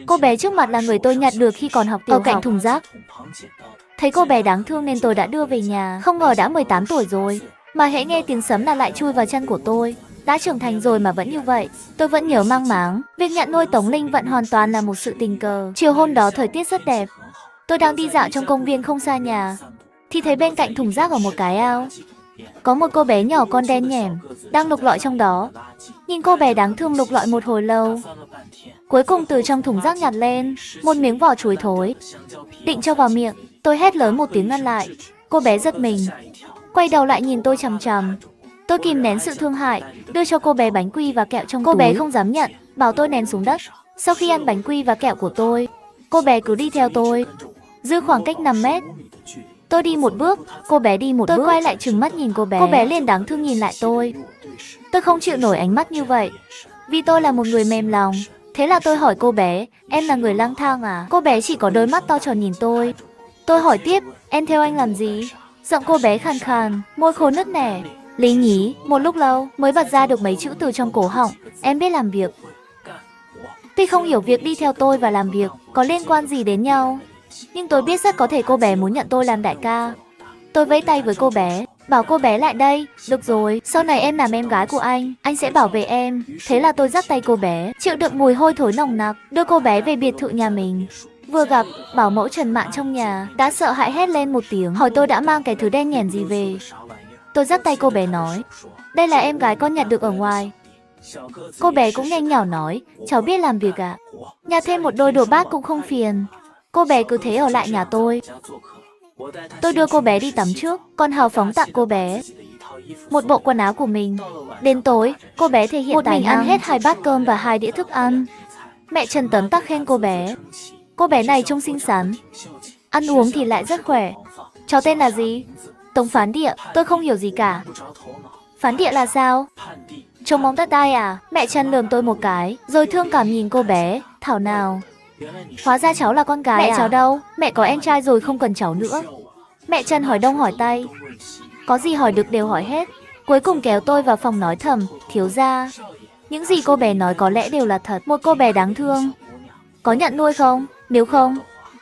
Cô bé trước mặt là người tôi nhặt được khi còn học tiểu học. Ở cạnh thùng rác. Thấy cô bé đáng thương nên tôi đã đưa về nhà. Không ngờ đã 18 tuổi rồi, mà hễ nghe tiếng sấm là lại chui vào chân của tôi. Đã trưởng thành rồi mà vẫn như vậy. Tôi vẫn nhớ mang máng. Việc nhận nuôi Tống Linh Vận hoàn toàn là một sự tình cờ. Chiều hôm đó thời tiết rất đẹp. Tôi đang đi dạo trong công viên không xa nhà, thì thấy bên cạnh thùng rác ở một cái ao có một cô bé nhỏ con đen nhẻm đang lục lọi trong đó. Nhìn cô bé đáng thương lục lọi một hồi lâu, cuối cùng từ trong thùng rác nhặt lên một miếng vỏ chuối thối, định cho vào miệng. Tôi hét lớn một tiếng ngăn lại. Cô bé giật mình, quay đầu lại nhìn tôi chằm chằm. Tôi kìm nén sự thương hại, đưa cho cô bé bánh quy và kẹo trong túi. Cô bé không dám nhận, bảo tôi ném xuống đất. Sau khi ăn bánh quy và kẹo của tôi, cô bé cứ đi theo tôi, giữ khoảng cách 5 mét. Tôi đi một bước, cô bé đi một bước. Tôi quay lại trừng mắt nhìn cô bé liền đáng thương nhìn lại tôi. Tôi không chịu nổi ánh mắt như vậy, vì tôi là một người mềm lòng. Thế là tôi hỏi cô bé, em là người lang thang à? Cô bé chỉ có đôi mắt to tròn nhìn tôi. Tôi hỏi tiếp, em theo anh làm gì? Giọng cô bé khàn khàn, môi khô nứt nẻ. Lý nhí, một lúc lâu mới bật ra được mấy chữ từ trong cổ họng, em biết làm việc. Tuy không hiểu việc đi theo tôi và làm việc có liên quan gì đến nhau, nhưng tôi biết rất có thể cô bé muốn nhận tôi làm đại ca. Tôi vẫy tay với cô bé, bảo cô bé lại đây. Được rồi, sau này em làm em gái của anh sẽ bảo vệ em. Thế là tôi dắt tay cô bé, chịu đựng mùi hôi thối nồng nặc, đưa cô bé về biệt thự nhà mình. Vừa gặp, bảo mẫu Trần Mạn trong nhà đã sợ hãi hét lên một tiếng, hỏi tôi đã mang cái thứ đen nhẻm gì về. Tôi dắt tay cô bé nói, đây là em gái con nhặt được ở ngoài. Cô bé cũng nhanh nhỏ nói, cháu biết làm việc ạ. Nhặt thêm một đôi đồ bát cũng không phiền. Cô bé cứ thế ở lại nhà tôi. Tôi đưa cô bé đi tắm trước, còn hào phóng tặng cô bé một bộ quần áo của mình. Đến tối, cô bé thể hiện một mình ăn hết 2 bát cơm và 2 đĩa thức ăn. Mẹ Trần tấm tắc khen cô bé. Cô bé này trông xinh xắn, ăn uống thì lại rất khỏe. Cháu tên là gì? Tống Phán Địa. Tôi không hiểu gì cả. Phán địa là sao? Trông mong đất đai à? Mẹ Trần lườm tôi một cái, rồi thương cảm nhìn cô bé, thảo nào. Hóa ra cháu là con gái à? Mẹ cháu đâu? Mẹ có em trai rồi không cần cháu nữa. Mẹ Trần hỏi đông hỏi tây, có gì hỏi được đều hỏi hết. Cuối cùng kéo tôi vào phòng nói thầm, thiếu gia, những gì cô bé nói có lẽ đều là thật. Một cô bé đáng thương. Có nhận nuôi không? Nếu không,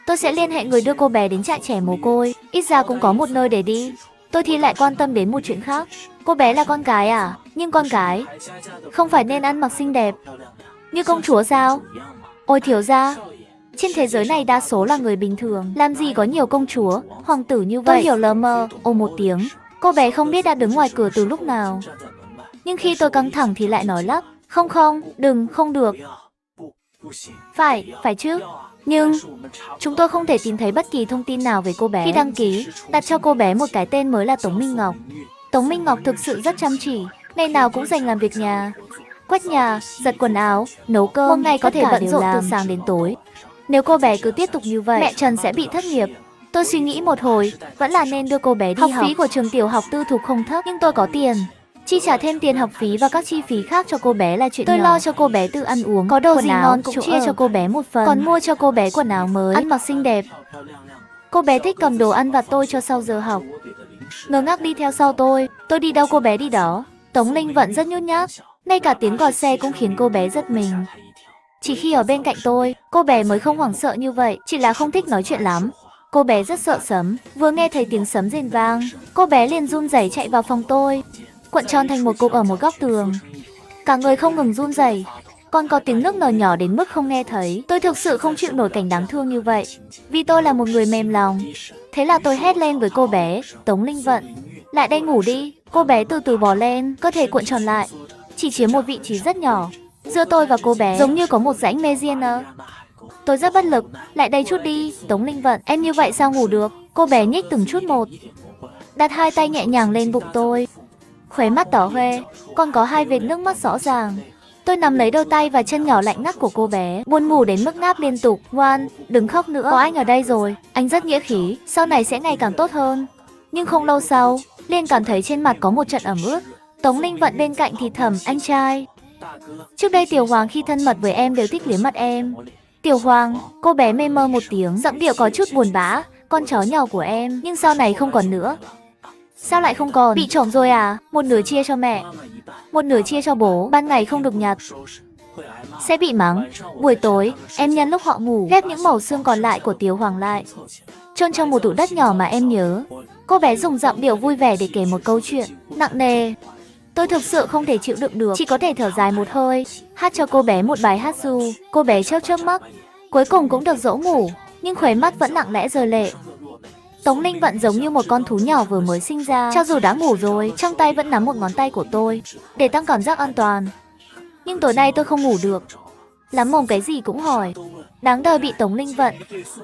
tôi sẽ liên hệ người đưa cô bé đến trại trẻ mồ côi, ít ra cũng có một nơi để đi. Tôi thì lại quan tâm đến một chuyện khác. Cô bé là con gái à? Nhưng con gái không phải nên ăn mặc xinh đẹp như công chúa sao? Ôi thiếu gia, trên thế giới này đa số là người bình thường, làm gì có nhiều công chúa, hoàng tử như vậy. Tôi hiểu lờ mờ, ồ một tiếng. Cô bé không biết đã đứng ngoài cửa từ lúc nào. Nhưng khi tôi căng thẳng thì lại nói lắp, không không, đừng, không được. Phải chứ. Nhưng chúng tôi không thể tìm thấy bất kỳ thông tin nào về cô bé. Khi đăng ký, đặt cho cô bé một cái tên mới là Tống Minh Ngọc. Tống Minh Ngọc thực sự rất chăm chỉ, ngày nào cũng dành làm việc nhà, quét nhà, giặt quần áo, nấu cơm. Một ngày có thể bận rộn từ sáng đến tối. Nếu cô bé cứ tiếp tục như vậy, mẹ Trần sẽ bị thất nghiệp. Tôi suy nghĩ một hồi, vẫn là nên đưa cô bé đi học. Học phí của trường tiểu học tư thục không thấp, nhưng tôi có tiền. Chi trả thêm tiền học phí và các chi phí khác cho cô bé là chuyện nhỏ. Tôi lo cho cô bé tự ăn uống, có đồ gì ngon cũng chia cho cô bé một phần, còn mua cho cô bé quần áo mới, ăn mặc xinh đẹp. Cô bé thích cầm đồ ăn vặt tôi cho sau giờ học, ngơ ngác đi theo sau tôi đi đâu cô bé đi đó. Tống Linh Vận rất nhút nhát, ngay cả tiếng còi xe cũng khiến cô bé giật mình. Chỉ khi ở bên cạnh tôi, cô bé mới không hoảng sợ như vậy, chỉ là không thích nói chuyện lắm. Cô bé rất sợ sấm, vừa nghe thấy tiếng sấm rền vang, cô bé liền run rẩy chạy vào phòng tôi, cuộn tròn thành một cục ở một góc tường, cả người không ngừng run rẩy. Còn có tiếng nức nở nhỏ đến mức không nghe thấy. Tôi thực sự không chịu nổi cảnh đáng thương như vậy, vì tôi là một người mềm lòng. Thế là tôi hét lên với cô bé, Tống Linh Vận, lại đây ngủ đi. Cô bé từ từ bò lên, cơ thể cuộn tròn lại, chỉ chiếm một vị trí rất nhỏ giữa tôi và cô bé, giống như có một rãnh Mediana. Tôi rất bất lực, lại đây chút đi. Tống Linh Vận, em như vậy sao ngủ được? Cô bé nhích từng chút một, đặt 2 tay nhẹ nhàng lên bụng tôi, khóe mắt đỏ hoe, còn có 2 vệt nước mắt rõ ràng. Tôi nắm lấy đôi tay và chân nhỏ lạnh ngắt của cô bé, buồn ngủ đến mức ngáp liên tục. Ngoan, đừng khóc nữa, có anh ở đây rồi, anh rất nghĩa khí, sau này sẽ ngày càng tốt hơn. Nhưng không lâu sau, liền cảm thấy trên mặt có một trận ẩm ướt. Tống Linh Vận bên cạnh thì thầm, anh trai, trước đây Tiểu Hoàng khi thân mật với em đều thích liếm mặt em. Tiểu Hoàng, cô bé mê mơ một tiếng, giọng điệu có chút buồn bã, con chó nhỏ của em, nhưng sau này không còn nữa. Sao lại không còn? Bị trộm rồi à? Một nửa chia cho mẹ, một nửa chia cho bố, ban ngày không được nhặt, sẽ bị mắng. Buổi tối, em nhân lúc họ ngủ, ghép những mẩu xương còn lại của Tiếu Hoàng lại, chôn trong một tủ đất nhỏ mà em nhớ. Cô bé dùng giọng điệu vui vẻ để kể một câu chuyện nặng nề. Tôi thực sự không thể chịu đựng được, chỉ có thể thở dài một hơi, hát cho cô bé một bài hát ru. Cô bé chớp chớp mắt, cuối cùng cũng được dỗ ngủ, nhưng khóe mắt vẫn lặng lẽ rơi lệ. Tống Linh Vận giống như một con thú nhỏ vừa mới sinh ra, cho dù đã ngủ rồi, trong tay vẫn nắm một ngón tay của tôi, để tăng cảm giác an toàn. Nhưng tối nay tôi không ngủ được, lắm mồm cái gì cũng hỏi. Đáng đời bị Tống Linh Vận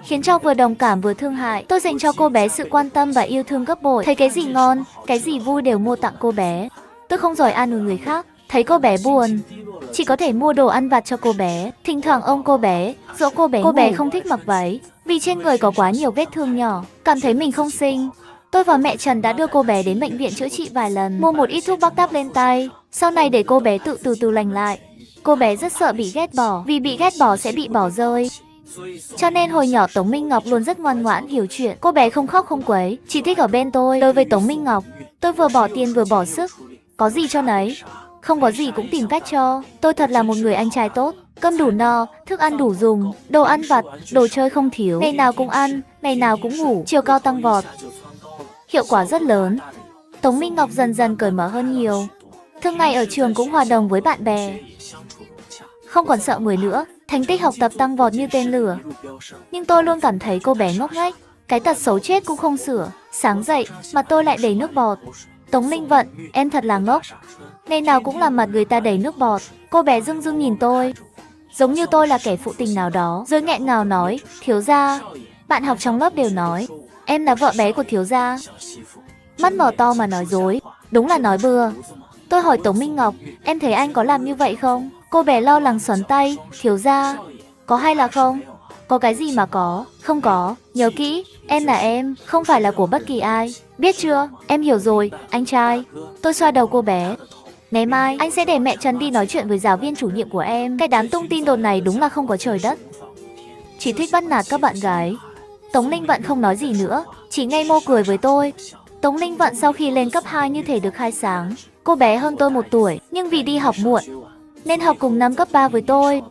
khiến cho vừa đồng cảm vừa thương hại. Tôi dành cho cô bé sự quan tâm và yêu thương gấp bội. Thấy cái gì ngon, cái gì vui đều mua tặng cô bé. Tôi không giỏi an ủi người khác. Thấy cô bé buồn, chỉ có thể mua đồ ăn vặt cho cô bé, thỉnh thoảng ôm cô bé, dỗ cô bé. Cô bé không thích mặc váy vì trên người có quá nhiều vết thương nhỏ, cảm thấy mình không xinh. Tôi và mẹ Trần đã đưa cô bé đến bệnh viện chữa trị vài lần, mua một ít thuốc bắc đắp lên tay, sau này để cô bé tự từ từ lành lại. Cô bé rất sợ bị ghét bỏ, vì bị ghét bỏ sẽ bị bỏ rơi. Cho nên hồi nhỏ Tống Minh Ngọc luôn rất ngoan ngoãn hiểu chuyện. Cô bé không khóc không quấy, chỉ thích ở bên tôi. Đối với Tống Minh Ngọc, tôi vừa bỏ tiền vừa bỏ sức, có gì cho nấy, không có gì cũng tìm cách cho. Tôi thật là một người anh trai tốt, cơm đủ no, thức ăn đủ dùng, đồ ăn vặt, đồ chơi không thiếu. Ngày nào cũng ăn, ngày nào cũng ngủ, chiều cao tăng vọt. Hiệu quả rất lớn. Tống Minh Ngọc dần dần cởi mở hơn nhiều. Thường ngày ở trường cũng hòa đồng với bạn bè, không còn sợ người nữa, thành tích học tập tăng vọt như tên lửa. Nhưng tôi luôn cảm thấy cô bé ngốc nghếch, cái tật xấu chết cũng không sửa. Sáng dậy, mặt tôi lại đầy nước bọt. Tống Linh Vận, em thật là ngốc. Ngày nào cũng làm mặt người ta đầy nước bọt. Cô bé dưng dưng nhìn tôi, giống như tôi là kẻ phụ tình nào đó, rồi nghẹn ngào nói, thiếu gia. Bạn học trong lớp đều nói, em là vợ bé của thiếu gia. Mắt mở to mà nói dối, đúng là nói bừa. Tôi hỏi Tống Minh Ngọc, em thấy anh có làm như vậy không? Cô bé lo lắng xoắn tay, thiếu gia. Có hay là không? Có cái gì mà có? Không có, nhớ kỹ, em là em, không phải là của bất kỳ ai. Biết chưa? Em hiểu rồi, anh trai. Tôi xoa đầu cô bé. Ngày mai, anh sẽ để mẹ Trần đi nói chuyện với giáo viên chủ nhiệm của em. Cái đám tung tin đồn này đúng là không có trời đất, chỉ thích bắt nạt các bạn gái. Tống Linh Vận không nói gì nữa, chỉ ngây ngô cười với tôi. Tống Linh Vận sau khi lên cấp 2 như thể được khai sáng. Cô bé hơn tôi 1 tuổi, nhưng vì đi học muộn nên học cùng năm cấp 3 với tôi.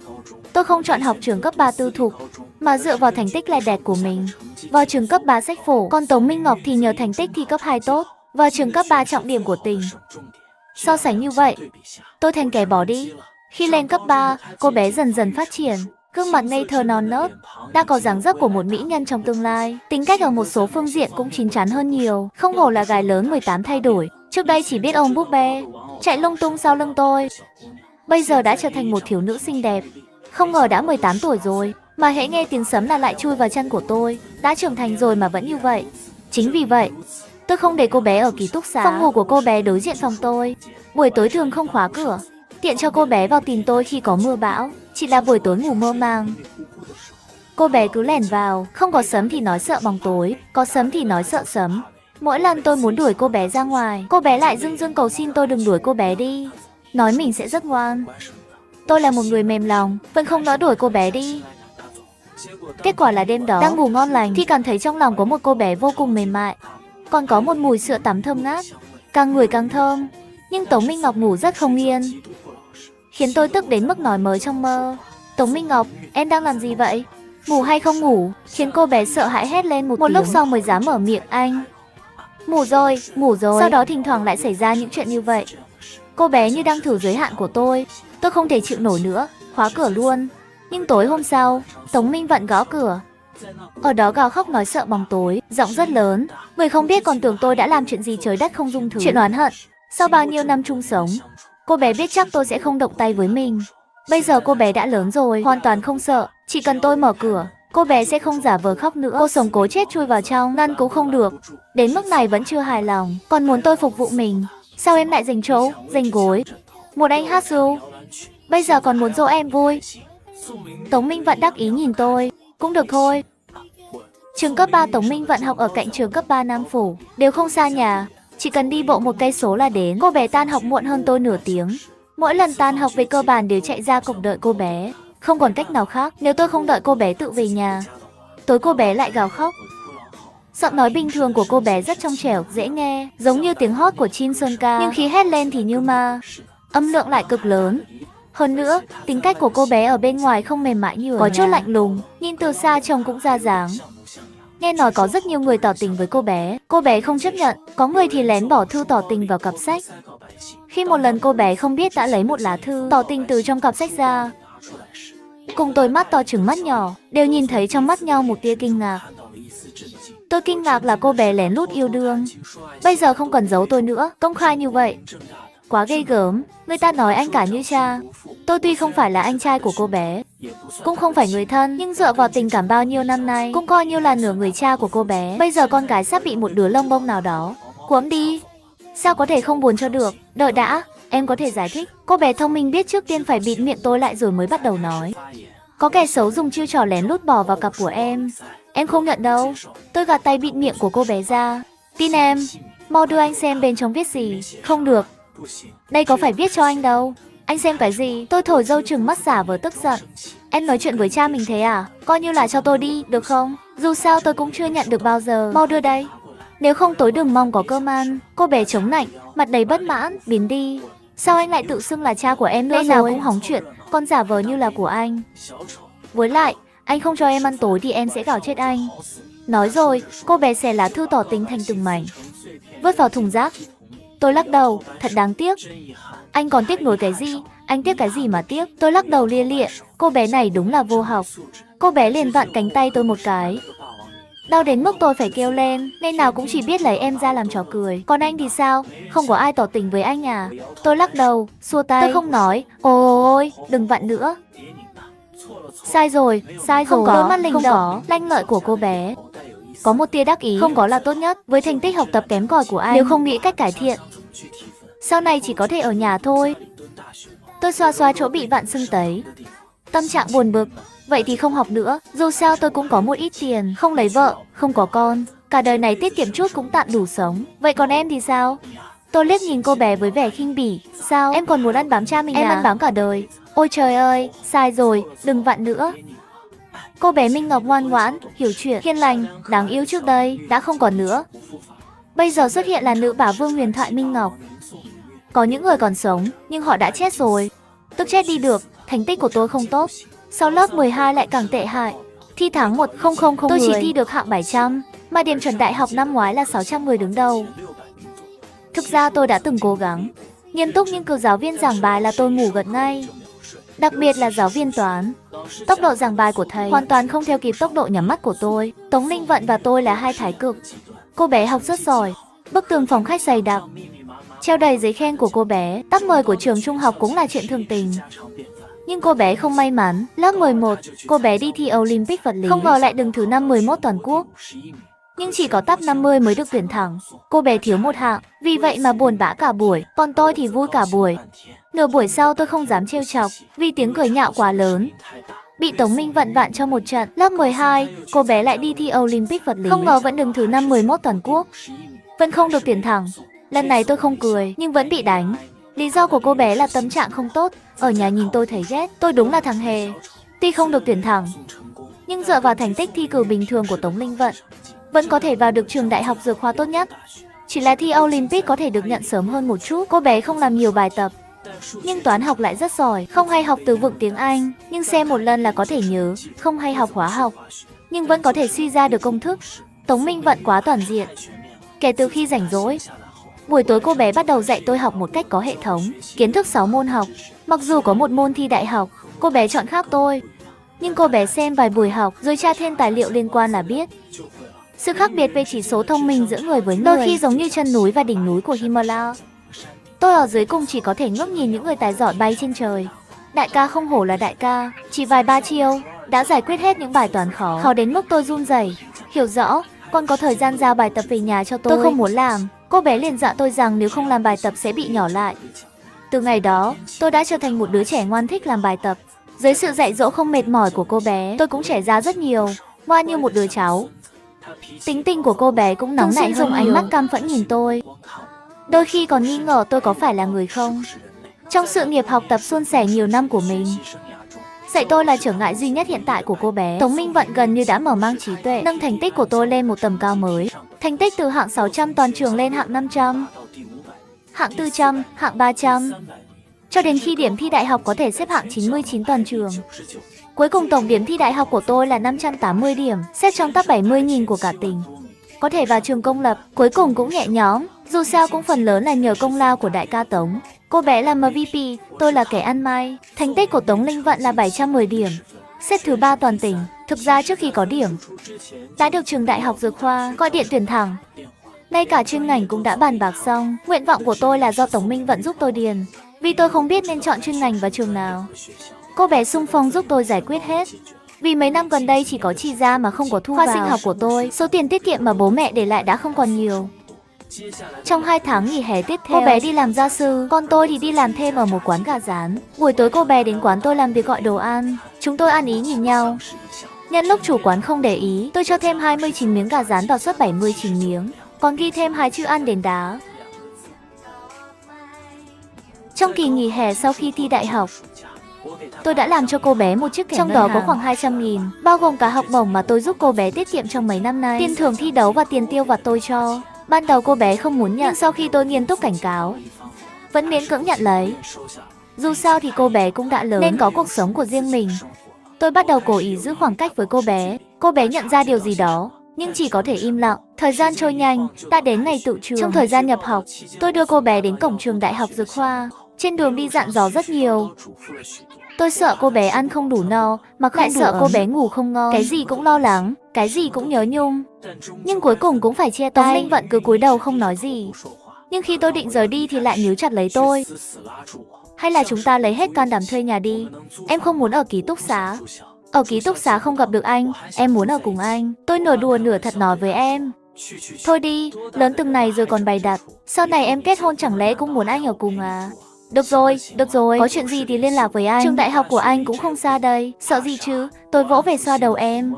Tôi không chọn học trường cấp 3 tư thục, mà dựa vào thành tích lè đẹt của mình vào trường cấp 3 sách phổ. Còn Tống Minh Ngọc thì nhờ thành tích thi cấp 2 tốt, vào trường cấp 3 trọng điểm của tỉnh. So sánh như vậy, tôi thành kẻ bỏ đi. Khi lên cấp 3, cô bé dần dần phát triển, gương mặt ngây thơ non nớt, đã có dáng dấp của một mỹ nhân trong tương lai. Tính cách ở một số phương diện cũng chín chắn hơn nhiều, không hổ là gái lớn 18 thay đổi. Trước đây chỉ biết ôm búp bê, chạy lung tung sau lưng tôi, bây giờ đã trở thành một thiếu nữ xinh đẹp. Không ngờ đã 18 tuổi rồi, mà hễ nghe tiếng sấm là lại chui vào chân của tôi. Đã trưởng thành rồi mà vẫn như vậy. Chính vì vậy, tôi không để cô bé ở ký túc xá. Phòng ngủ của cô bé đối diện phòng tôi, buổi tối thường không khóa cửa, tiện cho cô bé vào tìm tôi khi có mưa bão. Chỉ là buổi tối ngủ mơ màng, cô bé cứ lẻn vào, không có sấm thì nói sợ bóng tối, có sấm thì nói sợ sấm. Mỗi lần tôi muốn đuổi cô bé ra ngoài, cô bé lại dưng dưng cầu xin tôi đừng đuổi cô bé đi, nói mình sẽ rất ngoan. Tôi là một người mềm lòng, vẫn không nỡ đuổi cô bé đi. Kết quả là đêm đó, đang ngủ ngon lành thì cảm thấy trong lòng có một cô bé vô cùng mềm mại, còn có một mùi sữa tắm thơm ngát, càng ngửi càng thơm. Nhưng Tống Minh Ngọc ngủ rất không yên, khiến tôi tức đến mức nói mới trong mơ. Tống Minh Ngọc, em đang làm gì vậy? Ngủ hay không ngủ? Khiến cô bé sợ hãi hét lên một lúc sau mới dám mở miệng anh. Ngủ rồi, ngủ rồi. Sau đó thỉnh thoảng lại xảy ra những chuyện như vậy. Cô bé như đang thử giới hạn của tôi không thể chịu nổi nữa, khóa cửa luôn. Nhưng tối hôm sau, Tống Minh Vận gõ cửa. Ở đó gào khóc nói sợ bóng tối, giọng rất lớn. Người không biết còn tưởng tôi đã làm chuyện gì trời đất không dung thứ. Chuyện oán hận. Sau bao nhiêu năm chung sống, cô bé biết chắc tôi sẽ không động tay với mình. Bây giờ cô bé đã lớn rồi, hoàn toàn không sợ. Chỉ cần tôi mở cửa, cô bé sẽ không giả vờ khóc nữa. Cô sống cố chết chui vào trong, ngăn cũng không được. Đến mức này vẫn chưa hài lòng, còn muốn tôi phục vụ mình. Sao em lại giành chỗ, giành gối? Một anh hát ru, bây giờ còn muốn dỗ em vui. Tống Minh Vận đắc ý nhìn tôi. Cũng được thôi. Trường cấp 3 Tống Minh Vận học ở cạnh trường cấp 3 Nam Phủ, đều không xa nhà, chỉ cần đi bộ 1 cây số là đến. Cô bé tan học muộn hơn tôi nửa tiếng. Mỗi lần tan học về cơ bản đều chạy ra cổng đợi cô bé. Không còn cách nào khác, nếu tôi không đợi cô bé tự về nhà. Tối cô bé lại gào khóc. Giọng nói bình thường của cô bé rất trong trẻo, dễ nghe, giống như tiếng hót của chim sơn ca. Nhưng khi hét lên thì như ma, âm lượng lại cực lớn. Hơn nữa, tính cách của cô bé ở bên ngoài không mềm mại như ở Có nhà. chút lạnh lùng, Nhìn từ xa trông cũng ra dáng. Nghe nói có rất nhiều người tỏ tình với cô bé không chấp nhận, có người thì lén bỏ thư tỏ tình vào cặp sách. Khi một lần cô bé không biết đã lấy một lá thư tỏ tình từ trong cặp sách ra. Cùng tôi mắt to trừng mắt nhỏ, đều nhìn thấy trong mắt nhau một tia kinh ngạc. Tôi kinh ngạc là cô bé lén lút yêu đương. Bây giờ không cần giấu tôi nữa, công khai như vậy. Quá ghê gớm, người ta nói anh cả như cha. Tôi tuy không phải là anh trai của cô bé, cũng không phải người thân, nhưng dựa vào tình cảm bao nhiêu năm nay, cũng coi như là nửa người cha của cô bé. Bây giờ con gái sắp bị một đứa lông bông nào đó cuống đi. Sao có thể không buồn cho được? Đợi đã, em có thể giải thích. Cô bé thông minh biết trước tiên phải bịt miệng tôi lại rồi mới bắt đầu nói. Có kẻ xấu dùng chiêu trò lén lút bỏ vào cặp của em. Em không nhận đâu. Tôi gạt tay bịt miệng của cô bé ra. Tin em, mau đưa anh xem bên trong viết gì. Không được. Đây có phải viết cho anh đâu. Anh xem cái gì? Tôi thổi dâu trừng mắt giả vờ tức giận. Em nói chuyện với cha mình thế à? Coi như là cho tôi đi, được không? Dù sao tôi cũng chưa nhận được bao giờ. Mau đưa đây. Nếu không tối đừng mong có cơm ăn. Cô bé chống nạnh, mặt đầy bất mãn, biến đi. Sao anh lại tự xưng là cha của em nữa rồi? Nào cũng hóng chuyện, còn giả vờ như là của anh. Với lại, anh không cho em ăn tối thì em sẽ gào chết anh. Nói rồi, cô bé xẻ lá thư tỏ tình thành từng mảnh, vứt vào thùng rác. Tôi lắc đầu, thật đáng tiếc. Anh còn tiếc nuối cái gì? Anh tiếc cái gì mà tiếc? Tôi lắc đầu lia lịa, cô bé này đúng là vô học. Cô bé liền vặn cánh tay tôi một cái. Đau đến mức tôi phải kêu lên, nên nào cũng chỉ biết lấy em ra làm trò cười. Còn anh thì sao? Không có ai tỏ tình với anh à? Tôi lắc đầu, xua tay. Tôi không nói. Ôi, đừng vặn nữa. Sai rồi, không có. Đôi mắt linh động, lanh lợi của cô bé có một tia đắc ý. Không có là tốt nhất. Với thành tích học tập kém cỏi của anh, nếu không nghĩ cách cải thiện, sau này chỉ có thể ở nhà thôi. Tôi xoa xoa chỗ bị vặn sưng tấy, tâm trạng buồn bực. Vậy thì không học nữa, dù sao tôi cũng có một ít tiền, không lấy vợ, không có con, cả đời này tiết kiệm chút cũng tạm đủ sống. Vậy còn em thì sao? Tôi liếc nhìn cô bé với vẻ khinh bỉ. Sao, em còn muốn ăn bám cha mình à? Em ăn bám cả đời. Ôi trời ơi, sai rồi, đừng vặn nữa. Cô bé Minh Ngọc ngoan ngoãn, hiểu chuyện, hiền lành, đáng yêu trước đây, đã không còn nữa. Bây giờ xuất hiện là nữ bá vương huyền thoại Minh Ngọc. Có những người còn sống, nhưng họ đã chết rồi. Tức chết đi được, thành tích của tôi không tốt. Sau lớp 12 lại càng tệ hại. Thi tháng 1000 tôi chỉ thi được hạng 700, mà điểm chuẩn đại học năm ngoái là 600 người đứng đầu. Thực ra tôi đã từng cố gắng nghiêm túc, nhưng cứ giáo viên giảng bài là tôi ngủ gật ngay. Đặc biệt là giáo viên toán. Tốc độ giảng bài của thầy hoàn toàn không theo kịp tốc độ nhắm mắt của tôi. Tống Linh Vận và tôi là hai thái cực. Cô bé học rất giỏi. Bức tường phòng khách dày đặc, treo đầy giấy khen của cô bé. Tắc 10 của trường trung học cũng là chuyện thường tình. Nhưng cô bé không may mắn. Lớp 11, cô bé đi thi Olympic vật lý, không ngờ lại đứng thứ 51 toàn quốc. Nhưng chỉ có top 50 mới được tuyển thẳng. Cô bé thiếu một hạng, vì vậy mà buồn bã cả buổi. Còn tôi thì vui cả buổi. Nửa buổi sau tôi không dám trêu chọc, vì tiếng cười nhạo quá lớn. Bị Tống Minh Vận vạn cho một trận. Lớp 12, cô bé lại đi thi Olympic vật lý, không ngờ vẫn đứng thứ 51 toàn quốc, vẫn không được tuyển thẳng. Lần này tôi không cười, nhưng vẫn bị đánh. Lý do của cô bé là tâm trạng không tốt, ở nhà nhìn tôi thấy ghét. Tôi đúng là thằng hề. Tuy không được tuyển thẳng, nhưng dựa vào thành tích thi cử bình thường của Tống Linh Vận, vẫn có thể vào được trường đại học dược khoa tốt nhất. Chỉ là thi Olympic có thể được nhận sớm hơn một chút. Cô bé không làm nhiều bài tập, nhưng toán học lại rất giỏi. Không hay học từ vựng tiếng Anh, nhưng xem một lần là có thể nhớ. Không hay học hóa học, nhưng vẫn có thể suy ra được công thức. Tống Minh Vận quá toàn diện. Kể từ khi rảnh rỗi, buổi tối cô bé bắt đầu dạy tôi học một cách có hệ thống, kiến thức 6 môn học. Mặc dù có một môn thi đại học, cô bé chọn khác tôi, nhưng cô bé xem vài buổi học rồi tra thêm tài liệu liên quan là biết. Sự khác biệt về chỉ số thông minh giữa người với người đôi khi giống như chân núi và đỉnh núi của Himalaya. Tôi ở dưới cùng chỉ có thể ngước nhìn những người tài giỏi bay trên trời. Đại ca không hổ là đại ca, chỉ vài ba chiêu đã giải quyết hết những bài toán khó đến mức tôi run rẩy. Hiểu rõ, con có thời gian giao bài tập về nhà cho tôi. Tôi không muốn làm. Cô bé liền dọa tôi rằng nếu không làm bài tập sẽ bị nhỏ lại. Từ ngày đó, tôi đã trở thành một đứa trẻ ngoan thích làm bài tập. Dưới sự dạy dỗ không mệt mỏi của cô bé, tôi cũng trẻ ra rất nhiều, ngoan như một đứa cháu. Tính tình của cô bé cũng nóng nảy, dùng ánh mắt căm phẫn nhìn tôi. Đôi khi còn nghi ngờ tôi có phải là người không. Trong sự nghiệp học tập suôn sẻ nhiều năm của mình, dạy tôi là trở ngại duy nhất hiện tại của cô bé. Tống Minh Vận gần như đã mở mang trí tuệ, nâng thành tích của tôi lên một tầm cao mới. Thành tích từ hạng 600 toàn trường lên hạng 500, hạng 400, hạng 300. cho đến khi điểm thi đại học có thể xếp hạng 99 toàn trường. Cuối cùng tổng điểm thi đại học của tôi là 580 điểm, xét trong top 70.000 của cả tỉnh. Có thể vào trường công lập, cuối cùng cũng nhẹ nhõm, dù sao cũng phần lớn là nhờ công lao của đại ca Tống. Cô bé là MVP, tôi là kẻ ăn may. Thành tích của Tống Linh Vận là 710 điểm, xếp thứ 3 toàn tỉnh. Thực ra trước khi có điểm, đã được trường đại học Dược Khoa gọi điện tuyển thẳng. Ngay cả chuyên ngành cũng đã bàn bạc xong. Nguyện vọng của tôi là do Tống Minh Vận giúp tôi điền, vì tôi không biết nên chọn chuyên ngành và trường nào. Cô bé xung phong giúp tôi giải quyết hết. Vì mấy năm gần đây chỉ có chi ra mà không có thu vào. Khoa sinh học của tôi, số tiền tiết kiệm mà bố mẹ để lại đã không còn nhiều. Trong 2 tháng nghỉ hè tiếp theo, cô bé đi làm gia sư, còn tôi thì đi làm thêm ở một quán gà rán. Buổi tối cô bé đến quán tôi làm việc gọi đồ ăn. Chúng tôi ăn ý nhìn nhau. Nhân lúc chủ quán không để ý, tôi cho thêm 29 miếng gà rán vào suất 79 miếng, còn ghi thêm 2 chữ ăn đến đá. Trong kỳ nghỉ hè sau khi thi đại học, tôi đã làm cho cô bé một chiếc thẻ ngân hàng, trong đó có khoảng 200.000, bao gồm cả học bổng mà tôi giúp cô bé tiết kiệm trong mấy năm nay, tiền thưởng thi đấu và tiền tiêu vặt tôi cho. Ban đầu cô bé không muốn nhận, nhưng sau khi tôi nghiêm túc cảnh cáo, vẫn miễn cưỡng nhận lấy. Dù sao thì cô bé cũng đã lớn nên có cuộc sống của riêng mình. Tôi bắt đầu cố ý giữ khoảng cách với cô bé. Cô bé nhận ra điều gì đó, nhưng chỉ có thể im lặng. Thời gian trôi nhanh, đã đến ngày tự trường. Trong thời gian nhập học, tôi đưa cô bé đến cổng trường đại học Dược Khoa. Trên đường đi dặn dò rất nhiều. Tôi sợ cô bé ăn không đủ no, mà lại sợ cô bé ngủ không ngon. Cái gì cũng lo lắng, cái gì cũng nhớ nhung. Nhưng cuối cùng cũng phải chia tay. Tống Linh Vận cứ cúi đầu không nói gì. Nhưng khi tôi định rời đi thì lại níu chặt lấy tôi. Hay là chúng ta lấy hết can đảm thuê nhà đi. Em không muốn ở ký túc xá. Ở ký túc xá không gặp được anh, em muốn ở cùng anh. Tôi nửa đùa nửa thật nói với em. Thôi đi, lớn từng này rồi còn bày đặt. Sau này em kết hôn chẳng lẽ cũng muốn anh ở cùng à? Được rồi, có chuyện gì thì liên lạc với anh. Trường đại học của anh cũng không xa đây. Sợ gì chứ, tôi vỗ về xoa đầu em.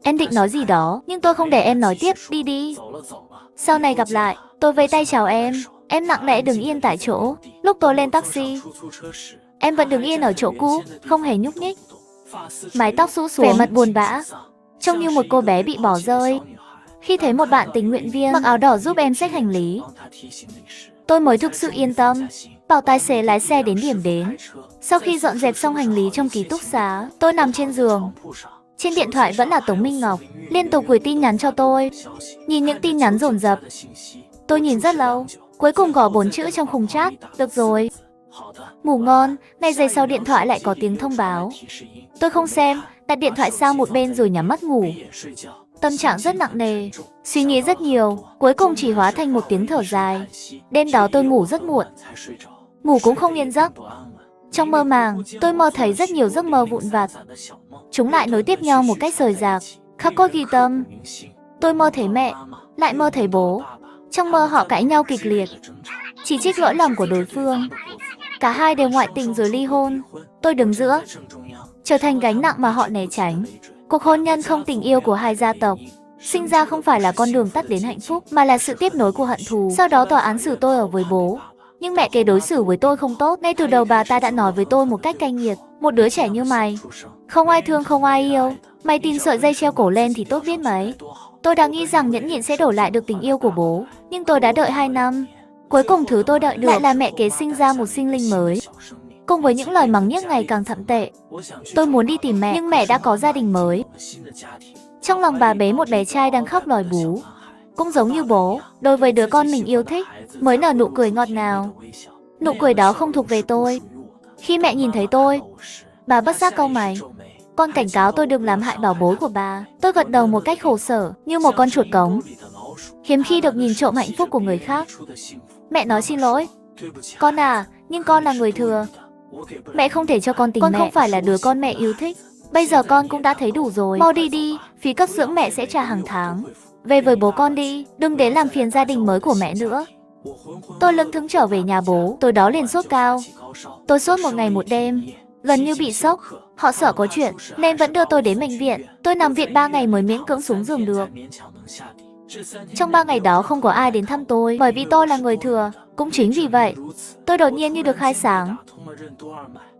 Em định nói gì đó, nhưng tôi không để em nói tiếp, đi đi. Sau này gặp lại, tôi vẫy tay chào em. Em lặng lẽ đứng yên tại chỗ. Lúc tôi lên taxi, em vẫn đứng yên ở chỗ cũ, không hề nhúc nhích. Mái tóc rũ xuống, vẻ mặt buồn bã, trông như một cô bé bị bỏ rơi. Khi thấy một bạn tình nguyện viên mặc áo đỏ giúp em xách hành lý, tôi mới thực sự yên tâm, bảo tài xế lái xe đến điểm đến. Sau khi dọn dẹp xong hành lý trong ký túc xá, tôi nằm trên giường. Trên điện thoại vẫn là Tống Minh Ngọc, liên tục gửi tin nhắn cho tôi. Nhìn những tin nhắn dồn dập, tôi nhìn rất lâu, cuối cùng gõ 4 chữ trong khung chat, được rồi. Ngủ ngon, ngay giây sau điện thoại lại có tiếng thông báo. Tôi không xem, đặt điện thoại sang một bên rồi nhắm mắt ngủ. Tâm trạng rất nặng nề, suy nghĩ rất nhiều, cuối cùng chỉ hóa thành một tiếng thở dài. Đêm đó tôi ngủ rất muộn, ngủ cũng không yên giấc. Trong mơ màng, tôi mơ thấy rất nhiều giấc mơ vụn vặt. Chúng lại nối tiếp nhau một cách rời rạc, khắc cốt ghi tâm. Tôi mơ thấy mẹ, lại mơ thấy bố. Trong mơ họ cãi nhau kịch liệt, chỉ trích lỗi lầm của đối phương. Cả hai đều ngoại tình rồi ly hôn. Tôi đứng giữa, trở thành gánh nặng mà họ né tránh. Cuộc hôn nhân không tình yêu của hai gia tộc sinh ra không phải là con đường tắt đến hạnh phúc, mà là sự tiếp nối của hận thù. Sau đó tòa án xử tôi ở với bố. Nhưng mẹ kế đối xử với tôi không tốt. Ngay từ đầu bà ta đã nói với tôi một cách cay nghiệt: một đứa trẻ như mày, không ai thương không ai yêu. Mày tin sợi dây treo cổ lên thì tốt biết mấy. Tôi đã nghĩ rằng nhẫn nhịn sẽ đổi lại được tình yêu của bố. Nhưng tôi đã đợi 2 năm. Cuối cùng thứ tôi đợi được lại là mẹ kế sinh ra một sinh linh mới. Cùng với những lời mắng nhiếc ngày càng thậm tệ, tôi muốn đi tìm mẹ, nhưng mẹ đã có gia đình mới. Trong lòng bà bế một bé trai đang khóc lòi bú. Cũng giống như bố, đối với đứa con mình yêu thích, mới nở nụ cười ngọt ngào. Nụ cười đó không thuộc về tôi. Khi mẹ nhìn thấy tôi, bà bất giác cau mày. Con cảnh cáo tôi đừng làm hại bảo bối của bà. Tôi gật đầu một cách khổ sở, như một con chuột cống, hiếm khi được nhìn trộm hạnh phúc của người khác. Mẹ nói xin lỗi. Con à, nhưng con là người thừa. Mẹ không thể cho con tình mẹ. Con không phải là đứa con mẹ yêu thích. Bây giờ con cũng đã thấy đủ rồi. Mau đi đi, phí cấp dưỡng mẹ sẽ trả hàng tháng. Về với bố con đi, đừng đến làm phiền gia đình mới của mẹ nữa. Tôi lững thững trở về nhà bố. Tối đó liền sốt cao. Tôi sốt một ngày một đêm, gần như bị sốc. Họ sợ có chuyện nên vẫn đưa tôi đến bệnh viện. Tôi nằm viện 3 ngày mới miễn cưỡng xuống giường được. Trong 3 ngày đó không có ai đến thăm tôi, bởi vì tôi là người thừa. Cũng chính vì vậy, tôi đột nhiên như được khai sáng,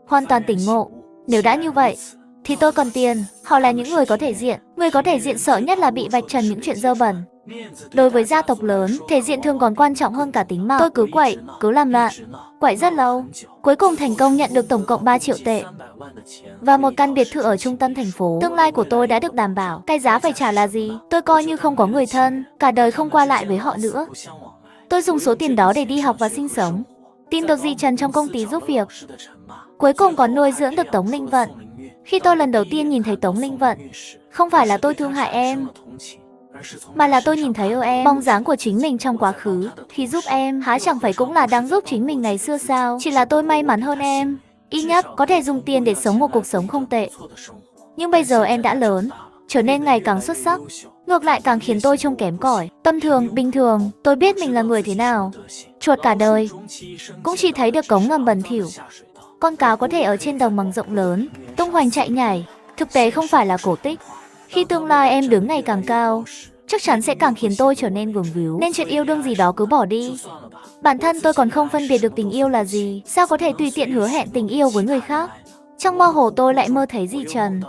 hoàn toàn tỉnh ngộ. Nếu đã như vậy, thì tôi cần tiền. Họ là những người có thể diện. Người có thể diện sợ nhất là bị vạch trần những chuyện dơ bẩn. Đối với gia tộc lớn, thể diện thường còn quan trọng hơn cả tính mạng. Tôi cứ quậy, cứ làm loạn, quậy rất lâu. Cuối cùng thành công nhận được tổng cộng 3 triệu tệ và một căn biệt thự ở trung tâm thành phố. Tương lai của tôi đã được đảm bảo. Cái giá phải trả là gì? Tôi coi như không có người thân, cả đời không qua lại với họ nữa. Tôi dùng số tiền đó để đi học và sinh sống. Tin được dì Trần trong công ty giúp việc. Cuối cùng còn nuôi dưỡng được Tống Linh Vận. Khi tôi lần đầu tiên nhìn thấy Tống Linh Vận, không phải là tôi thương hại em, mà là tôi nhìn thấy ở em bóng dáng của chính mình trong quá khứ. Khi giúp em, há chẳng phải cũng là đang giúp chính mình ngày xưa sao? Chỉ là tôi may mắn hơn em. Ít nhất có thể dùng tiền để sống một cuộc sống không tệ. Nhưng bây giờ em đã lớn, trở nên ngày càng xuất sắc. Ngược lại càng khiến tôi trông kém cỏi, tâm thường, bình thường. Tôi biết mình là người thế nào. Chuột cả đời cũng chỉ thấy được cống ngầm bẩn thỉu. Con cáo có thể ở trên đồng bằng rộng lớn, tung hoành chạy nhảy. Thực tế không phải là cổ tích. Khi tương lai em đứng ngày càng cao, chắc chắn sẽ càng khiến tôi trở nên vương víu. Nên chuyện yêu đương gì đó cứ bỏ đi. Bản thân tôi còn không phân biệt được tình yêu là gì. Sao có thể tùy tiện hứa hẹn tình yêu với người khác? Trong mơ hồ tôi lại mơ thấy dì Trần.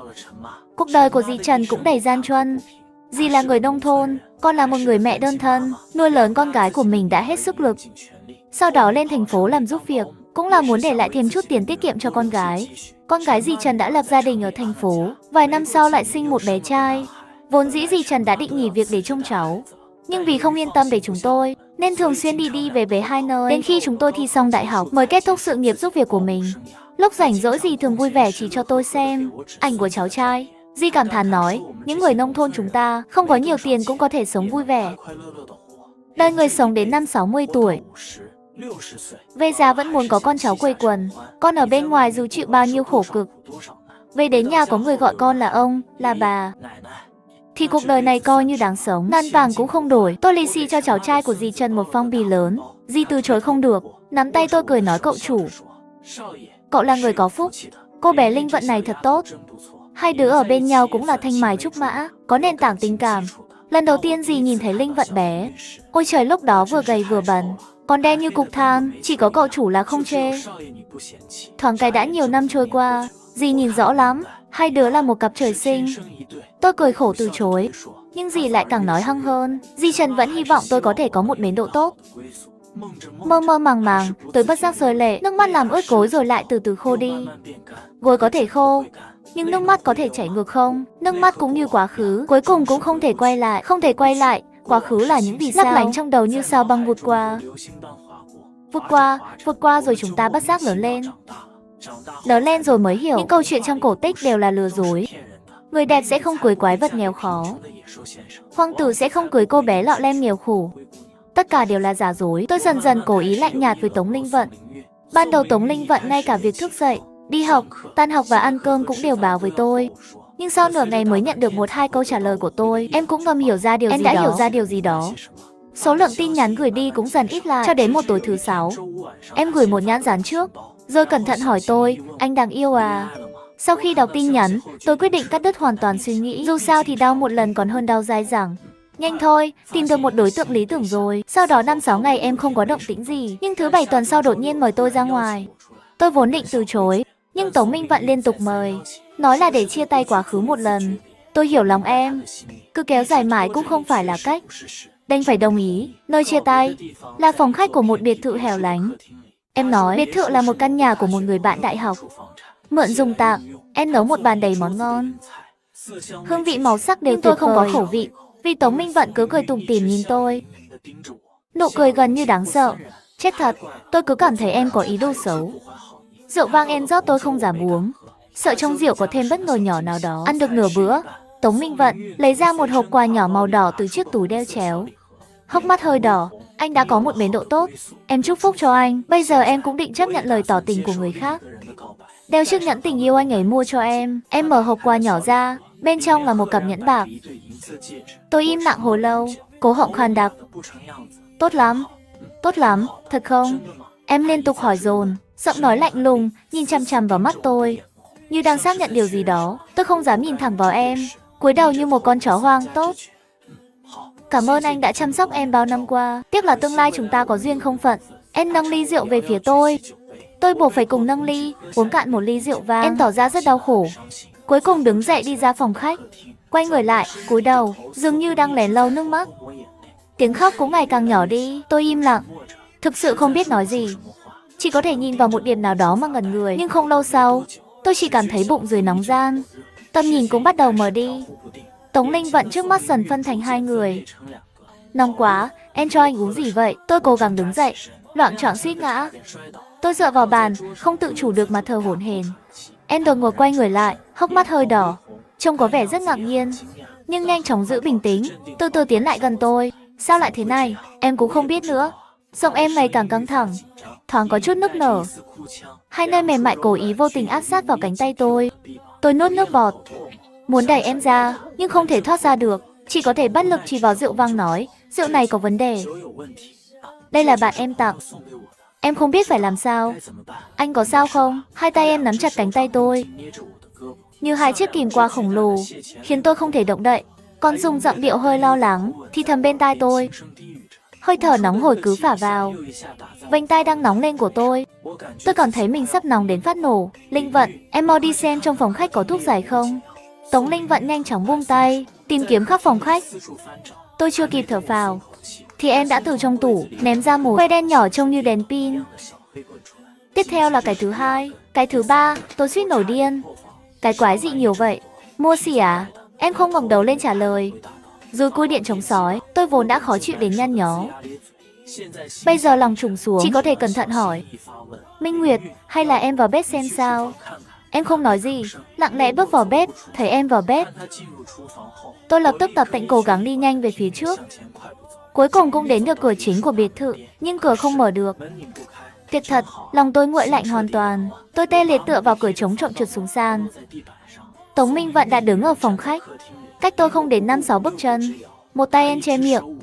Cuộc đời của dì Trần cũng đầy gian truân. Dì là người nông thôn, con là một người mẹ đơn thân, nuôi lớn con gái của mình đã hết sức lực. Sau đó lên thành phố làm giúp việc, cũng là muốn để lại thêm chút tiền tiết kiệm cho con gái. Con gái dì Trần đã lập gia đình ở thành phố, vài năm sau lại sinh một bé trai. Vốn dĩ dì Trần đã định nghỉ việc để trông cháu, nhưng vì không yên tâm về chúng tôi, nên thường xuyên đi đi về hai nơi. Đến khi chúng tôi thi xong đại học mới kết thúc sự nghiệp giúp việc của mình. Lúc rảnh rỗi dì thường vui vẻ chỉ cho tôi xem ảnh của cháu trai. Dì cảm thán nói, những người nông thôn chúng ta không có nhiều tiền cũng có thể sống vui vẻ. Đời người sống đến năm 60 tuổi. Về già vẫn muốn có con cháu quây quần. Con ở bên ngoài dù chịu bao nhiêu khổ cực, về đến nhà có người gọi con là ông, là bà, thì cuộc đời này coi như đáng sống. Nan vàng cũng không đổi. Tôi lì xì cho cháu trai của dì Trần một phong bì lớn. Dì từ chối không được, nắm tay tôi cười nói cậu chủ, cậu là người có phúc. Cô bé Linh Vận này thật tốt. Hai đứa ở bên nhau cũng là thanh mai trúc mã, có nền tảng tình cảm. Lần đầu tiên dì nhìn thấy Linh Vận bé, ôi trời, lúc đó vừa gầy vừa bẩn, còn đen như cục than. Chỉ có cậu chủ là không chê. Thoáng cái đã nhiều năm trôi qua, dì nhìn rõ lắm, hai đứa là một cặp trời sinh. Tôi cười khổ từ chối, nhưng dì lại càng nói hăng hơn. Dì Trần vẫn hy vọng tôi có thể có một bến độ tốt. Mơ mơ màng màng, tôi bất giác rơi lệ, nước mắt làm ướt gối rồi lại từ từ khô đi. Gối có thể khô, nhưng nước mắt có thể chảy ngược không? Nước mắt cũng như quá khứ, cuối cùng cũng không thể quay lại. Không thể quay lại, quá khứ là những vì sao lấp lánh trong đầu như sao băng vụt qua. Vụt qua rồi chúng ta bất giác lớn lên. Lớn lên rồi mới hiểu, những câu chuyện trong cổ tích đều là lừa dối. Người đẹp sẽ không cưới quái vật nghèo khó. Hoàng tử sẽ không cưới cô bé lọ lem nghèo khổ. Tất cả đều là giả dối. Tôi dần dần cố ý lạnh nhạt với Tống Linh Vận. Ban đầu Tống Linh Vận ngay cả việc thức dậy, đi học, tan học và ăn cơm cũng đều báo với tôi. Nhưng sau nửa ngày mới nhận được 1-2 câu trả lời của tôi. Em cũng ngầm hiểu ra điều gì đó. Em đã hiểu ra điều gì đó. Số lượng tin nhắn gửi đi cũng dần ít lại, cho đến một tối thứ 6. Em gửi một nhãn dán trước, rồi cẩn thận hỏi tôi, anh đang yêu à? Sau khi đọc tin nhắn, tôi quyết định cắt đứt hoàn toàn suy nghĩ. Dù sao thì đau một lần còn hơn đau dai dẳng. Nhanh thôi, tìm được một đối tượng lý tưởng rồi. Sau đó 5-6 ngày em không có động tĩnh gì. Nhưng thứ 7 tuần sau đột nhiên mời tôi ra ngoài. Tôi vốn định từ chối, nhưng Tống Minh Vận liên tục mời, nói là để chia tay quá khứ một lần. Tôi hiểu lòng em, cứ kéo dài mãi cũng không phải là cách. Đành phải đồng ý. Nơi chia tay là phòng khách của một biệt thự hẻo lánh. Em nói biệt thự là một căn nhà của một người bạn đại học, mượn dùng tạm. Em nấu một bàn đầy món ngon, hương vị màu sắc đều tôi không có khẩu vị, vì Tống Minh Vận cứ cười tủm tỉm nhìn tôi, nụ cười gần như đáng sợ. Chết thật, tôi cứ cảm thấy em có ý đồ xấu. Rượu vang em rót tôi không dám uống, sợ trong rượu có thêm bất ngờ nhỏ nào đó. Ăn được nửa bữa, Tống Minh Vận lấy ra một hộp quà nhỏ màu đỏ từ chiếc túi đeo chéo. Hốc mắt hơi đỏ, anh đã có một bến độ tốt. Em chúc phúc cho anh. Bây giờ em cũng định chấp nhận lời tỏ tình của người khác. Đeo chiếc nhẫn tình yêu anh ấy mua cho em. Em mở hộp quà nhỏ ra, bên trong là một cặp nhẫn bạc. Tôi im lặng hồi lâu, cố họng khàn đặc. Tốt lắm, thật không? Em liên tục hỏi dồn, giọng nói lạnh lùng, nhìn chằm chằm vào mắt tôi, như đang xác nhận điều gì đó. Tôi không dám nhìn thẳng vào em, cúi đầu như một con chó hoang. Tốt. Cảm ơn anh đã chăm sóc em bao năm qua. Tiếc là tương lai chúng ta có duyên không phận. Em nâng ly rượu về phía tôi. Tôi buộc phải cùng nâng ly, uống cạn một ly rượu vang. Em tỏ ra rất đau khổ. Cuối cùng đứng dậy đi ra phòng khách. Quay người lại, cúi đầu, dường như đang lén lau nước mắt. Tiếng khóc cũng ngày càng nhỏ đi, tôi im lặng. Thực sự không biết nói gì. Chỉ có thể nhìn vào một điểm nào đó mà ngẩn người. Nhưng không lâu sau, tôi chỉ cảm thấy bụng dưới nóng ran. Tầm nhìn cũng bắt đầu mờ đi. Tống Linh Vận trước mắt dần phân thành hai người. Nóng quá, em cho anh uống gì vậy? Tôi cố gắng đứng dậy, loạng choạng suýt ngã. Tôi dựa vào bàn, không tự chủ được mà thở hổn hển. Em đột ngột quay người lại, hốc mắt hơi đỏ, trông có vẻ rất ngạc nhiên, nhưng nhanh chóng giữ bình tĩnh, từ từ tiến lại gần tôi. Sao lại thế này? Em cũng không biết nữa. Giọng em ngày càng căng thẳng, thoáng có chút nức nở. Hai nơi mềm mại cố ý vô tình áp sát vào cánh tay tôi. Tôi nuốt nước bọt, muốn đẩy em ra, nhưng không thể thoát ra được. Chỉ có thể bất lực chỉ vào rượu vang nói, rượu này có vấn đề. Đây là bạn em tặng. Em không biết phải làm sao. Anh có sao không? Hai tay em nắm chặt cánh tay tôi, như hai chiếc kìm quạ khổng lồ, khiến tôi không thể động đậy. Con Dung giọng điệu hơi lo lắng, thì thầm bên tai tôi. Hơi thở nóng hổi cứ phả vào. Vành tai đang nóng lên của tôi. Tôi còn thấy mình sắp nóng đến phát nổ. Linh Vận, em mau đi xem trong phòng khách có thuốc giải không? Tống Linh Vận nhanh chóng buông tay, tìm kiếm khắp phòng khách. Tôi chưa kịp thở phào, thì em đã từ trong tủ ném ra một que đen nhỏ trông như đèn pin. Tiếp theo là cái thứ hai, cái thứ ba, tôi suýt nổi điên. Cái quái gì nhiều vậy? Mua xỉ à? Em không ngẩng đầu lên trả lời. Rồi cui điện chống sói, tôi vốn đã khó chịu đến nhăn nhó. Bây giờ lòng trùng xuống, chỉ có thể cẩn thận hỏi. Minh Nguyệt, hay là em vào bếp xem sao? Em không nói gì, lặng lẽ bước vào bếp, thấy em vào bếp. Tôi lập tức tập tễnh cố gắng đi nhanh về phía trước. Cuối cùng cũng đến được cửa chính của biệt thự, nhưng cửa không mở được. Tuyệt thật, lòng tôi nguội lạnh hoàn toàn. Tôi tê liệt tựa vào cửa chống trộm trượt xuống sàn. Tống Minh Vận đã đứng ở phòng khách, cách tôi không đến 5-6 bước chân. Một tay em che miệng,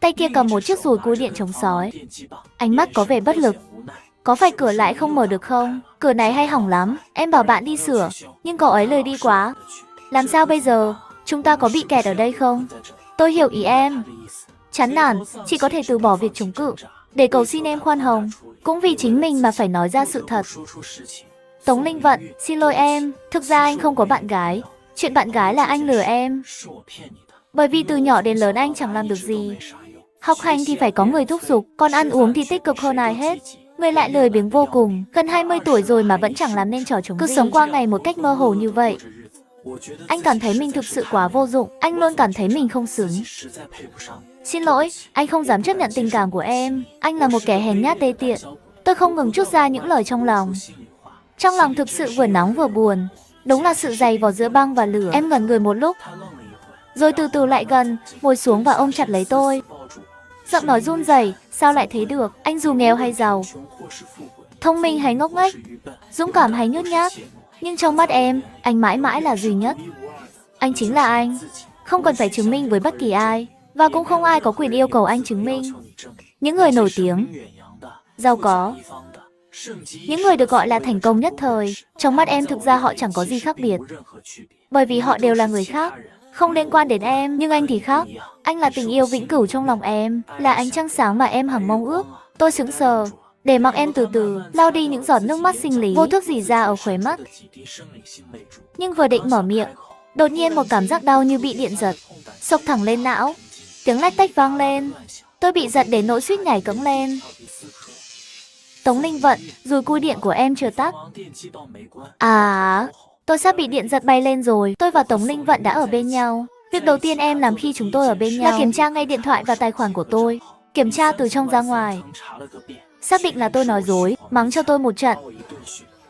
tay kia cầm một chiếc dùi cui điện chống sói. Ánh mắt có vẻ bất lực. Có phải cửa lại không mở được không? Cửa này hay hỏng lắm, em bảo bạn đi sửa, nhưng cậu ấy lười đi quá. Làm sao bây giờ? Chúng ta có bị kẹt ở đây không? Tôi hiểu ý em. Chán nản, chỉ có thể từ bỏ việc chống cự, để cầu xin em khoan hồng. Cũng vì chính mình mà phải nói ra sự thật. Tống Linh Vận, xin lỗi em, thực ra anh không có bạn gái. Chuyện bạn gái là anh lừa em. Bởi vì từ nhỏ đến lớn anh chẳng làm được gì. Học hành thì phải có người thúc giục, còn ăn uống thì tích cực hơn ai hết. Người lại lười biếng vô cùng, gần 20 tuổi rồi mà vẫn chẳng làm nên trò chống gì. Cứ sống qua ngày một cách mơ hồ như vậy. Anh cảm thấy mình thực sự quá vô dụng, anh luôn cảm thấy mình không xứng. Xin lỗi, anh không dám chấp nhận tình cảm của em. Anh là một kẻ hèn nhát đê tiện. Tôi không ngừng trút ra những lời trong lòng. Trong lòng thực sự vừa nóng vừa buồn. Đúng là sự dày vò giữa băng và lửa. Em ngẩn người một lúc, rồi từ từ lại gần, ngồi xuống và ôm chặt lấy tôi. Giọng nói run rẩy, sao lại thế được? Anh dù nghèo hay giàu, thông minh hay ngốc nghếch, dũng cảm hay nhút nhát, nhưng trong mắt em, anh mãi mãi là duy nhất. Anh chính là anh, không cần phải chứng minh với bất kỳ ai, và cũng không ai có quyền yêu cầu anh chứng minh. Những người nổi tiếng, giàu có, những người được gọi là thành công nhất thời, trong mắt em thực ra họ chẳng có gì khác biệt. Bởi vì họ đều là người khác, không liên quan đến em, nhưng anh thì khác. Anh là tình yêu vĩnh cửu trong lòng em, là ánh trăng sáng mà em hằng mong ước. Tôi sững sờ, để mặc em từ từ lau đi những giọt nước mắt sinh lý vô thức rỉ ra ở khóe mắt. Nhưng vừa định mở miệng, đột nhiên một cảm giác đau như bị điện giật xộc thẳng lên não. Tiếng lách tách vang lên. Tôi bị giật đến nỗi suýt nhảy cẫng lên. Tống Linh Vận, dùi cui điện của em chưa tắt. Tôi sắp bị điện giật bay lên rồi. Tôi và Tống Linh Vận đã ở bên nhau. Việc đầu tiên em làm khi chúng tôi ở bên nhau là kiểm tra ngay điện thoại và tài khoản của tôi. Kiểm tra từ trong ra ngoài. Xác định là tôi nói dối, mắng cho tôi một trận.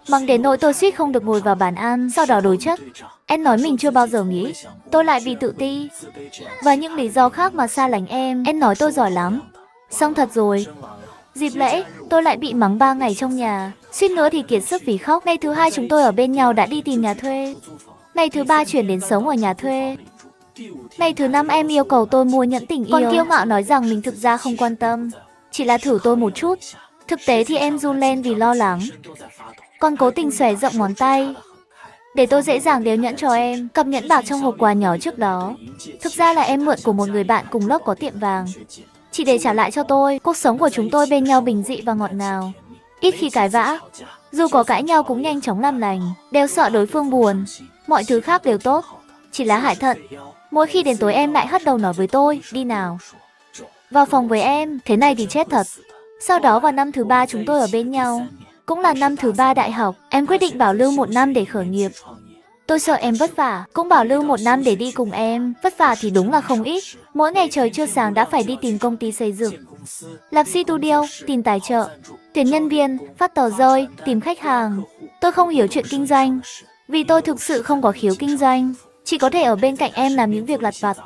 Mắng đến nỗi tôi suýt không được ngồi vào bàn ăn, sau đó đối chất. Em nói mình chưa bao giờ nghĩ tôi lại bị tự ti và những lý do khác mà xa lánh em. Em nói tôi giỏi lắm. Xong thật rồi. Dịp lễ, tôi lại bị mắng 3 ngày trong nhà. Suýt nữa thì kiệt sức vì khóc. Ngày thứ 2 chúng tôi ở bên nhau đã đi tìm nhà thuê. Ngày thứ 3 chuyển đến sống ở nhà thuê. Ngày thứ 5 em yêu cầu tôi mua nhẫn tình yêu. Còn kiêu ngạo nói rằng mình thực ra không quan tâm, chỉ là thử tôi một chút. Thực tế thì em run lên vì lo lắng. Còn cố tình xòe rộng ngón tay để tôi dễ dàng đeo nhẫn cho em. Cặp nhẫn bạc trong hộp quà nhỏ trước đó thực ra là em mượn của một người bạn cùng lớp có tiệm vàng, chỉ để trả lại cho tôi. Cuộc sống của chúng tôi bên nhau bình dị và ngọt ngào, ít khi cãi vã. Dù có cãi nhau cũng nhanh chóng làm lành, đều sợ đối phương buồn. Mọi thứ khác đều tốt. chỉ là Hải Thận. Mỗi khi đến tối em lại hất đầu nói với tôi, đi nào, vào phòng với em, thế này thì chết thật. Sau đó vào năm thứ 3 chúng tôi ở bên nhau, cũng là năm thứ 3 đại học, em quyết định bảo lưu 1 năm để khởi nghiệp. Tôi sợ em vất vả, cũng bảo lưu 1 năm để đi cùng em. Vất vả thì đúng là không ít. Mỗi ngày trời chưa sáng đã phải đi tìm công ty xây dựng, lập studio, tìm tài trợ, tuyển nhân viên, phát tờ rơi, tìm khách hàng. Tôi không hiểu chuyện kinh doanh, vì tôi thực sự không có khiếu kinh doanh. Chỉ có thể ở bên cạnh em làm những việc lặt vặt,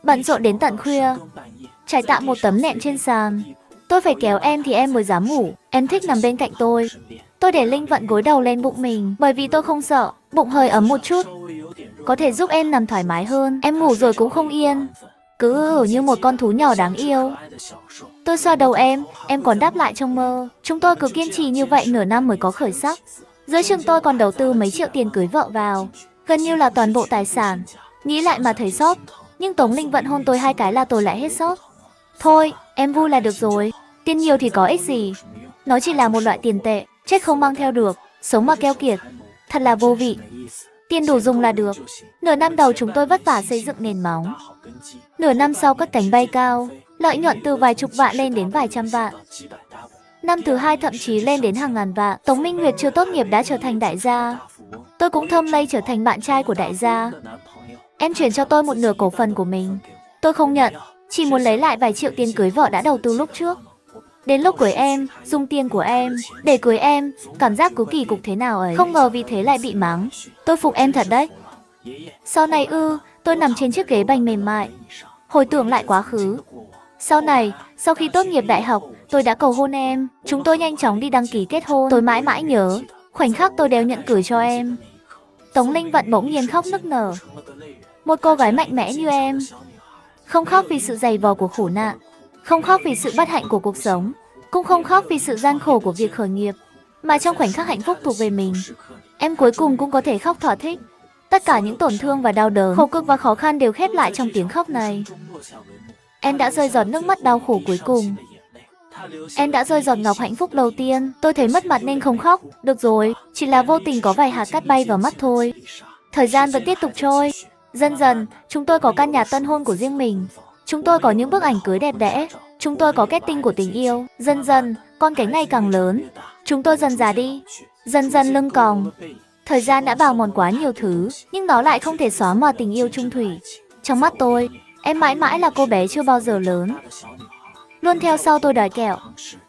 bận rộn đến tận khuya, trải tạm một tấm nệm trên sàn. Tôi phải kéo em thì em mới dám ngủ. Em thích nằm bên cạnh tôi. Tôi để Linh Vận gối đầu lên bụng mình, bởi vì tôi không sợ, bụng hơi ấm một chút có thể giúp em nằm thoải mái hơn. Em ngủ rồi cũng không yên, cứ ở như một con thú nhỏ đáng yêu. Tôi xoa đầu em còn đáp lại trong mơ. Chúng tôi cứ kiên trì như vậy nửa năm mới có khởi sắc. Giữa chừng tôi còn đầu tư mấy triệu tiền cưới vợ vào, gần như là toàn bộ tài sản. Nghĩ lại mà thấy sót, nhưng Tống Linh Vận hôn tôi 2 cái là tôi lại hết sót. Thôi, em vui là được rồi, tiền nhiều thì có ích gì. Nó chỉ là một loại tiền tệ, chết không mang theo được, sống mà keo kiệt, thật là vô vị. Tiền đủ dùng là được. Nửa năm đầu chúng tôi vất vả xây dựng nền móng. Nửa năm sau cất cánh bay cao, lợi nhuận từ vài chục vạn lên đến vài trăm vạn. Năm thứ 2 thậm chí lên đến hàng ngàn vạn. Tống Minh Nguyệt chưa tốt nghiệp đã trở thành đại gia. Tôi cũng thâm lây trở thành bạn trai của đại gia. Em chuyển cho tôi 1/2 cổ phần của mình. Tôi không nhận, chỉ muốn lấy lại vài triệu tiền cưới vợ đã đầu tư lúc trước. Đến lúc cưới em, dùng tiền của em để cưới em, cảm giác cứ kỳ cục thế nào ấy. Không ngờ vì thế lại bị mắng. Tôi phục em thật đấy. Sau này tôi nằm trên chiếc ghế bành mềm mại, hồi tưởng lại quá khứ. Sau này, sau khi tốt nghiệp đại học, tôi đã cầu hôn em. Chúng tôi nhanh chóng đi đăng ký kết hôn. Tôi mãi mãi nhớ khoảnh khắc tôi đeo nhẫn cưới cho em. Tống Linh Vận bỗng nhiên khóc nức nở. Một cô gái mạnh mẽ như em, không khóc vì sự dày vò của khổ nạn, không khóc vì sự bất hạnh của cuộc sống, cũng không khóc vì sự gian khổ của việc khởi nghiệp, mà trong khoảnh khắc hạnh phúc thuộc về mình, em cuối cùng cũng có thể khóc thỏa thích. Tất cả những tổn thương và đau đớn, khổ cực và khó khăn đều khép lại trong tiếng khóc này. Em đã rơi giọt nước mắt đau khổ cuối cùng. Em đã rơi giọt ngọc hạnh phúc đầu tiên. Tôi thấy mất mặt nên không khóc. Được rồi, chỉ là vô tình có vài hạt cát bay vào mắt thôi. Thời gian vẫn tiếp tục trôi. Dần dần, chúng tôi có căn nhà tân hôn của riêng mình. Chúng tôi có những bức ảnh cưới đẹp đẽ. Chúng tôi có kết tinh của tình yêu. Dần dần, con cánh ngày càng lớn. Chúng tôi dần già đi. Dần dần lưng còng. Thời gian đã bào mòn quá nhiều thứ, nhưng nó lại không thể xóa mờ tình yêu chung thủy. Trong mắt tôi, em mãi mãi là cô bé chưa bao giờ lớn, luôn theo sau tôi đòi kẹo.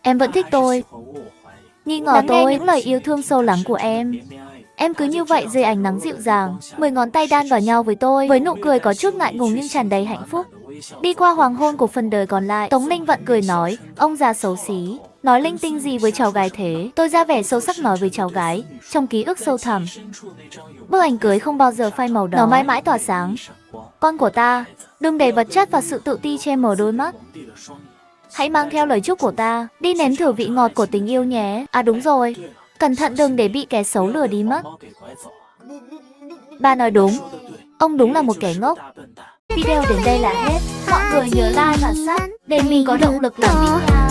Em vẫn thích tôi, nghi ngờ tôi, nghe những lời yêu thương sâu lắng của em. Em cứ như vậy dưới ánh nắng dịu dàng, 10 ngón tay đan vào nhau với tôi, với nụ cười có chút ngại ngùng nhưng tràn đầy hạnh phúc. Đi qua hoàng hôn của phần đời còn lại, Tống Linh Vận cười nói, ông già xấu xí, nói linh tinh gì với cháu gái thế? Tôi ra vẻ sâu sắc nói với cháu gái, trong ký ức sâu thẳm. Bức ảnh cưới không bao giờ phai màu đó, nó mãi mãi tỏa sáng. Con của ta, đừng để vật chất và sự tự ti che mờ đôi mắt. Hãy mang theo lời chúc của ta, đi nếm thử vị ngọt của tình yêu nhé. À đúng rồi, cẩn thận đừng để bị kẻ xấu lừa đi mất. Ba nói đúng, ông đúng là một kẻ ngốc. Video đến đây là hết. Mọi người nhớ like và subscribe để mình có động lực làm tiếp theo.